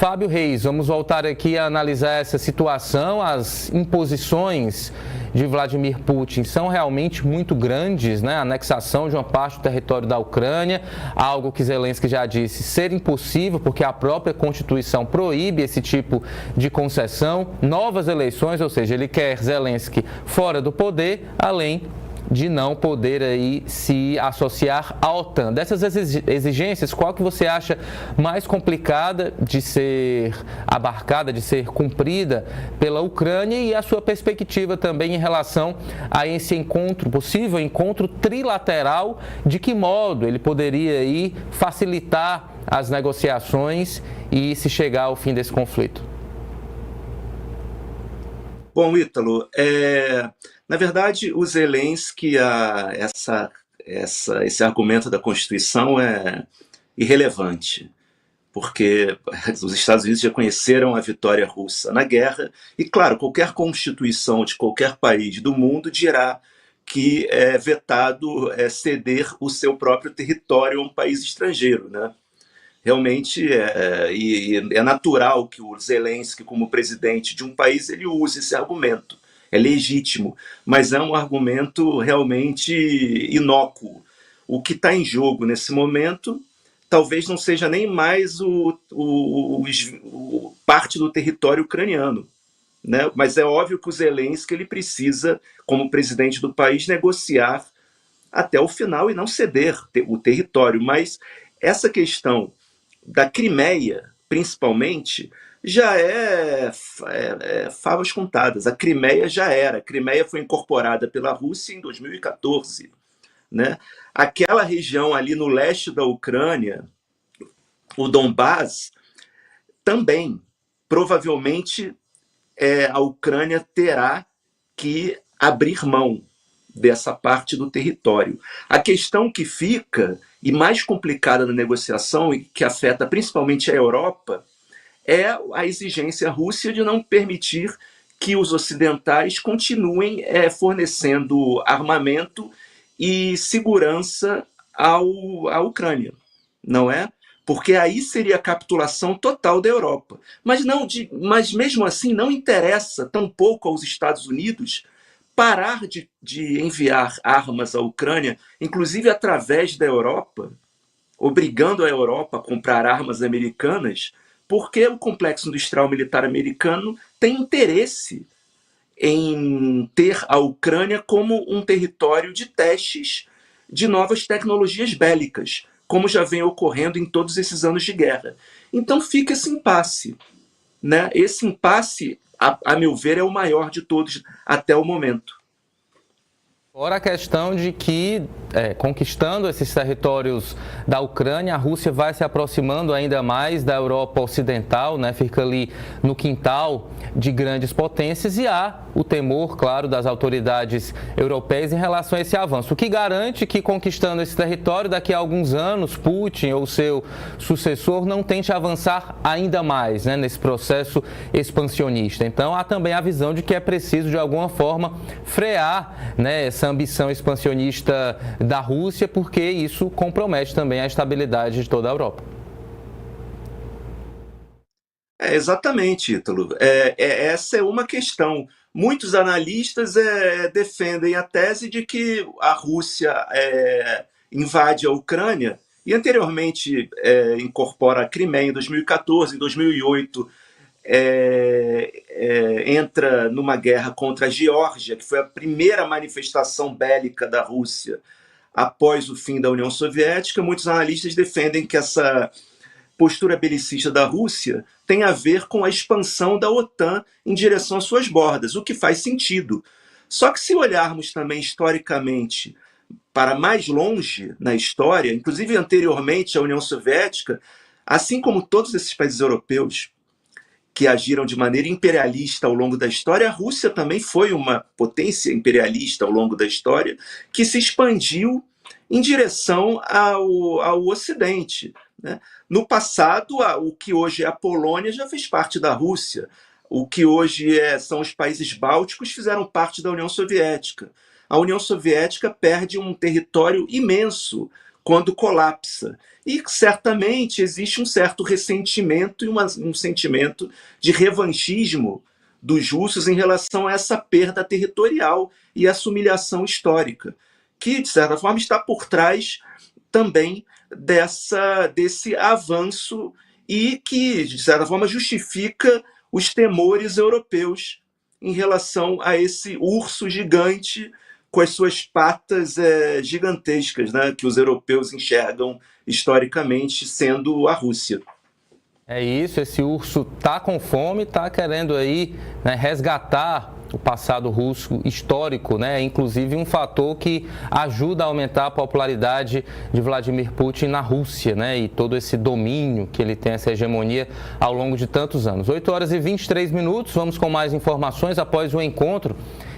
Fábio Reis, vamos voltar aqui a analisar essa situação. As imposições de Vladimir Putin são realmente muito grandes, né? A anexação de uma parte do território da Ucrânia, algo que Zelensky já disse ser impossível, porque a própria Constituição proíbe esse tipo de concessão. Novas eleições, ou seja, ele quer Zelensky fora do poder, além de não poder aí se associar à OTAN. Dessas exigências, qual que você acha mais complicada de ser abarcada, de ser cumprida pela Ucrânia, e a sua perspectiva também em relação a esse encontro, possível encontro trilateral, de que modo ele poderia aí facilitar as negociações e se chegar ao fim desse conflito? Bom, Ítalo, na verdade, o Zelensky, esse argumento da Constituição é irrelevante, porque os Estados Unidos já conheceram a vitória russa na guerra, e, claro, qualquer Constituição de qualquer país do mundo dirá que é vetado ceder o seu próprio território a um país estrangeiro, né? Realmente é natural que o Zelensky, como presidente de um país, ele use esse argumento. É legítimo, mas é um argumento realmente inócuo. O que está em jogo nesse momento talvez não seja nem mais parte do território ucraniano, né? Mas é óbvio que o Zelensky ele precisa, como presidente do país, negociar até o final e não ceder o território. Mas essa questão da Crimeia, principalmente, já é favas contadas. A Crimeia já era. A Crimeia foi incorporada pela Rússia em 2014. Né? Aquela região ali no leste da Ucrânia, o Donbás, também, provavelmente, a Ucrânia terá que abrir mão dessa parte do território. A questão que fica, e mais complicada na negociação, e que afeta principalmente a Europa, é a exigência russa de não permitir que os ocidentais continuem fornecendo armamento e segurança à Ucrânia, não é? Porque aí seria a capitulação total da Europa. Mas mesmo assim não interessa tampouco aos Estados Unidos parar de enviar armas à Ucrânia, inclusive através da Europa, obrigando a Europa a comprar armas americanas, porque o complexo industrial militar americano tem interesse em ter a Ucrânia como um território de testes de novas tecnologias bélicas, como já vem ocorrendo em todos esses anos de guerra. Então fica esse impasse, né? Esse impasse, a meu ver, é o maior de todos até o momento. Fora a questão de que, conquistando esses territórios da Ucrânia, a Rússia vai se aproximando ainda mais da Europa Ocidental, né? Fica ali no quintal de grandes potências, e há o temor, claro, das autoridades europeias em relação a esse avanço. O que garante que, conquistando esse território, daqui a alguns anos, Putin ou seu sucessor não tente avançar ainda mais, né, nesse processo expansionista. Então, há também a visão de que é preciso, de alguma forma, frear, né, essa ambição expansionista da Rússia, porque isso compromete também a estabilidade de toda a Europa. Exatamente, Ítalo. Essa é uma questão. Muitos analistas defendem a tese de que a Rússia invade a Ucrânia e anteriormente incorpora a Crimeia em 2014, em 2008 entra numa guerra contra a Geórgia, que foi a primeira manifestação bélica da Rússia após o fim da União Soviética. Muitos analistas defendem que essa postura belicista da Rússia tem a ver com a expansão da OTAN em direção às suas bordas, o que faz sentido. Só que se olharmos também historicamente para mais longe na história, inclusive anteriormente à União Soviética, assim como todos esses países europeus que agiram de maneira imperialista ao longo da história, a Rússia também foi uma potência imperialista ao longo da história, que se expandiu em direção ao Ocidente, né? No passado, o que hoje é a Polônia já fez parte da Rússia. O que hoje são os países bálticos fizeram parte da União Soviética. A União Soviética perde um território imenso quando colapsa. E certamente existe um certo ressentimento e um sentimento de revanchismo dos russos em relação a essa perda territorial e essa humilhação histórica, que, de certa forma, está por trás também desse avanço e que, de certa forma, justifica os temores europeus em relação a esse urso gigante com as suas patas gigantescas, né, que os europeus enxergam historicamente sendo a Rússia. É isso, esse urso tá com fome, tá querendo aí, né, resgatar o passado russo histórico, né? Inclusive um fator que ajuda a aumentar a popularidade de Vladimir Putin na Rússia, né? E todo esse domínio que ele tem, essa hegemonia ao longo de tantos anos. 8 horas e 23 minutos, vamos com mais informações após o encontro